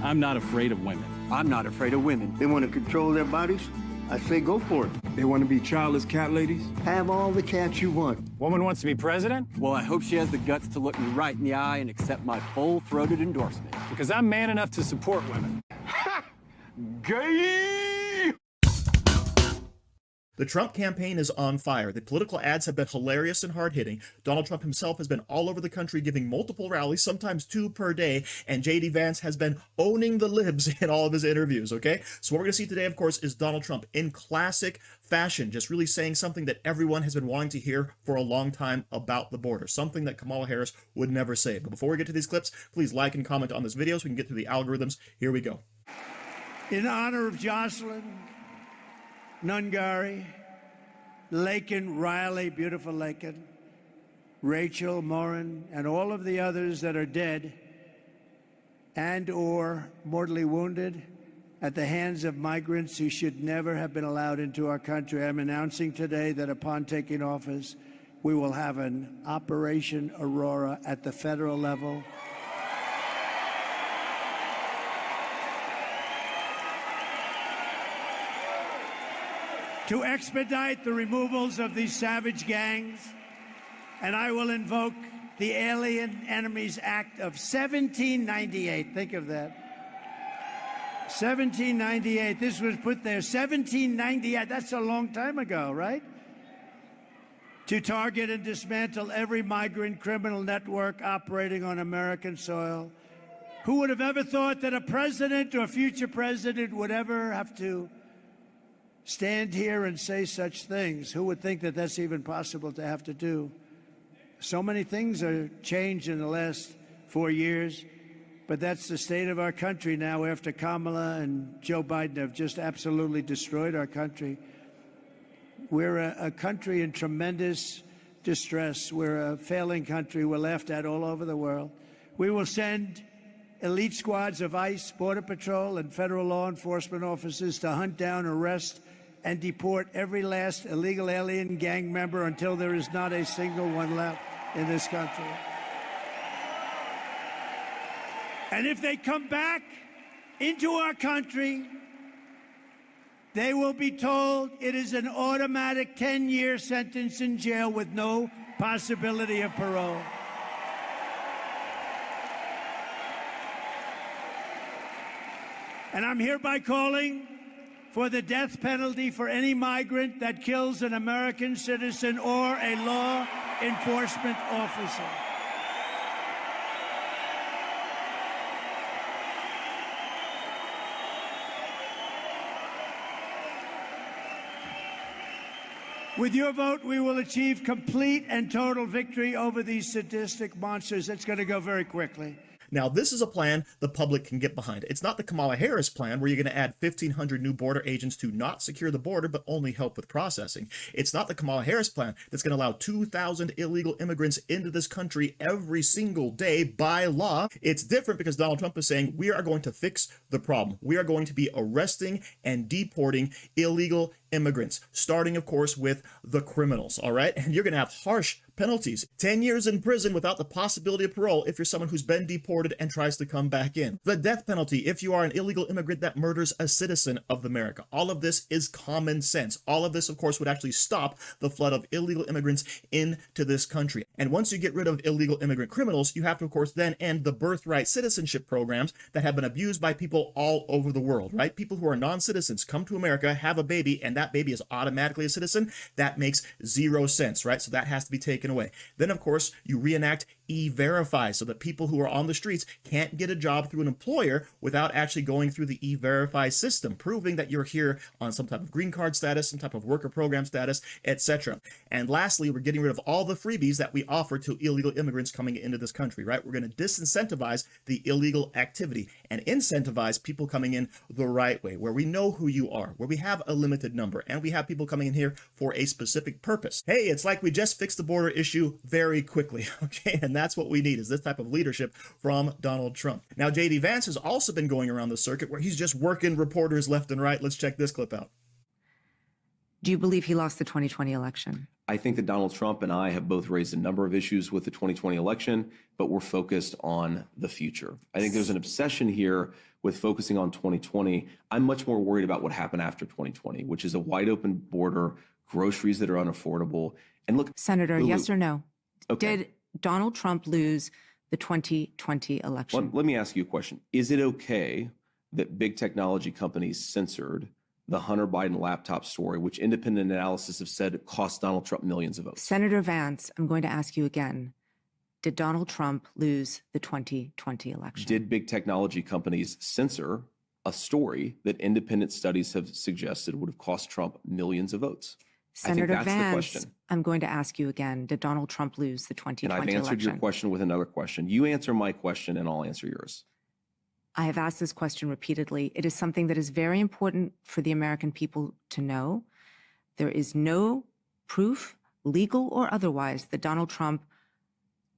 I'm not afraid of women. I'm not afraid of women. They want to control their bodies? I say go for it. They want to be childless cat ladies? Have all the cats you want. Woman wants to be president? Well, I hope she has the guts to look me right in the eye and accept my full-throated endorsement. Because I'm man enough to support women. Ha! Gay! The Trump campaign is on fire. The political ads have been hilarious and hard-hitting. Donald Trump himself has been all over the country giving multiple rallies, sometimes 2 per day, and J.D. Vance has been owning the libs in all of his interviews, okay? So what we're going to see today, of course, is Donald Trump in classic fashion, just really saying something that everyone has been wanting to hear for a long time about the border, something that Kamala Harris would never say. But before we get to these clips, please like and comment on this video so we can get through the algorithms. Here we go. In honor of Jocelyn, Nungari, Lakin, Riley, beautiful Lakin, Rachel, Morin, and all of the others that are dead and or mortally wounded at the hands of migrants who should never have been allowed into our country, I'm announcing today that upon taking office, we will have an Operation Aurora at the federal level. To expedite the removals of these savage gangs, and I will invoke the Alien Enemies Act of 1798. Think of that. 1798. This was put there. 1798. That's a long time ago, right? To target and dismantle every migrant criminal network operating on American soil. Who would have ever thought that a president or a future president would ever have to stand here and say such things? Who would think that that's even possible to have to do? So many things are changed in the last 4 years, but that's the state of our country now after Kamala and Joe Biden have just absolutely destroyed our country. We're a country in tremendous distress. We're a failing country. We're laughed at all over the world. We will send elite squads of ICE, Border Patrol, and federal law enforcement officers to hunt down, arrest, and deport every last illegal alien gang member until there is not a single one left in this country. And if they come back into our country, they will be told it is an automatic 10-year sentence in jail with no possibility of parole. And I'm hereby calling for the death penalty for any migrant that kills an American citizen or a law enforcement officer. With your vote, we will achieve complete and total victory over these sadistic monsters. It's going to go very quickly. Now, this is a plan the public can get behind. It's not the Kamala Harris plan where you're going to add 1,500 new border agents to not secure the border, but only help with processing. It's not the Kamala Harris plan that's going to allow 2,000 illegal immigrants into this country every single day by law. It's different because Donald Trump is saying we are going to fix the problem. We are going to be arresting and deporting illegal immigrants, starting, of course, with the criminals, all right? And you're going to have harsh penalties. 10 years in prison without the possibility of parole if you're someone who's been deported and tries to come back in. The death penalty if you are an illegal immigrant that murders a citizen of America. All of this is common sense. All of this, of course, would actually stop the flood of illegal immigrants into this country. And once you get rid of illegal immigrant criminals, you have to, of course, then end the birthright citizenship programs that have been abused by people all over the world, right? People who are non-citizens come to America, have a baby, and that baby is automatically a citizen. That makes zero sense, right? So that has to be taken away. Then, of course, you reenact E-Verify so that people who are on the streets can't get a job through an employer without actually going through the E-Verify system, proving that you're here on some type of green card status, some type of worker program status, etc. And lastly, we're getting rid of all the freebies that we offer to illegal immigrants coming into this country, right? We're going to disincentivize the illegal activity and incentivize people coming in the right way, where we know who you are, where we have a limited number, and we have people coming in here for a specific purpose. Hey, it's like we just fixed the border issue very quickly, okay? And that's what we need, is this type of leadership from Donald Trump. Now, J.D. Vance has also been going around the circuit where he's just working reporters left and right. Let's check this clip out. Do you believe he lost the 2020 election? I think that Donald Trump and I have both raised a number of issues with the 2020 election, but we're focused on the future. I think there's an obsession here with focusing on 2020. I'm much more worried about what happened after 2020, which is a wide open border, groceries that are unaffordable. And look, Senator, Lulu, yes or no? Okay. Did Donald Trump lose the 2020 election? Let me ask you a question. Is it okay that big technology companies censored the Hunter Biden laptop story, which independent analysis have said cost Donald Trump millions of votes? Senator Vance, I'm going to ask you again. Did Donald Trump lose the 2020 election? Did big technology companies censor a story that independent studies have suggested would have cost Trump millions of votes? Senator I think that's the Vance, question. I'm going to ask you again. Did Donald Trump lose the 2020 And I've answered election? your question with another question. You answer my question and I'll answer yours. I have asked this question repeatedly. It is something that is very important for the American people to know. There is no proof, legal or otherwise, that Donald Trump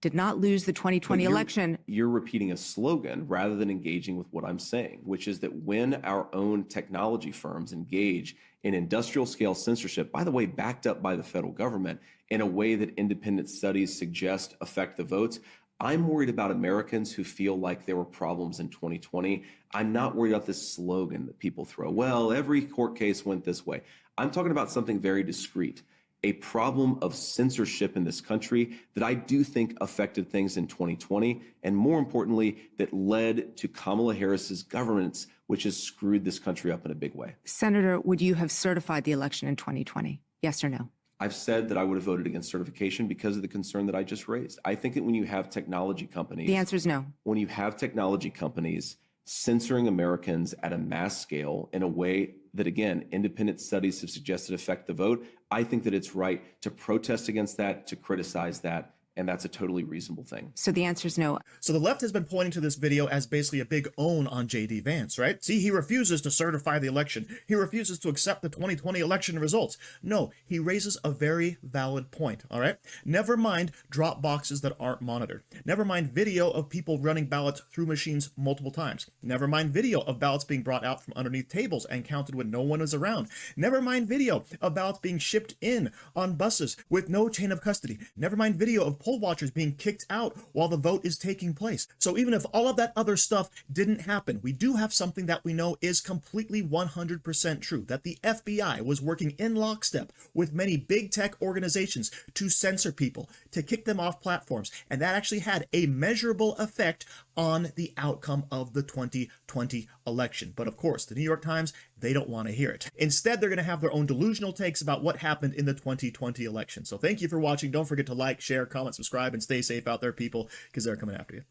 did not lose the 2020 election. You're repeating a slogan rather than engaging with what I'm saying, which is that when our own technology firms engage in industrial scale censorship, by the way, backed up by the federal government, in a way that independent studies suggest affect the votes, I'm worried about Americans who feel like there were problems in 2020. I'm not worried about this slogan that people throw. Well, every court case went this way. I'm talking about something very discrete, a problem of censorship in this country that I do think affected things in 2020, and more importantly, that led to Kamala Harris's governance, which has screwed this country up in a big way. Senator, would you have certified the election in 2020? Yes or no? I've said that I would have voted against certification because of the concern that I just raised. I think that when you have technology companies— The answer is no. When you have technology companies censoring Americans at a mass scale in a way that, again, independent studies have suggested affect the vote, I think that it's right to protest against that, to criticize that, and that's a totally reasonable thing. So the answer is no. So the left has been pointing to this video as basically a big own on J.D. Vance, right? See, he refuses to certify the election. He refuses to accept the 2020 election results. No, he raises a very valid point, all right? Never mind drop boxes that aren't monitored. Never mind video of people running ballots through machines multiple times. Never mind video of ballots being brought out from underneath tables and counted when no one is around. Never mind video of ballots being shipped in on buses with no chain of custody. Never mind video of poll watchers being kicked out while the vote is taking place. So even if all of that other stuff didn't happen, we do have something that we know is completely 100% true, that the FBI was working in lockstep with many big tech organizations to censor people, to kick them off platforms, and that actually had a measurable effect on the outcome of the 2020 election. But of course, the New York Times, they don't want to hear it. Instead, they're going to have their own delusional takes about what happened in the 2020 election. So thank you for watching. Don't forget to like, share, comment, subscribe, and stay safe out there, people, because they're coming after you.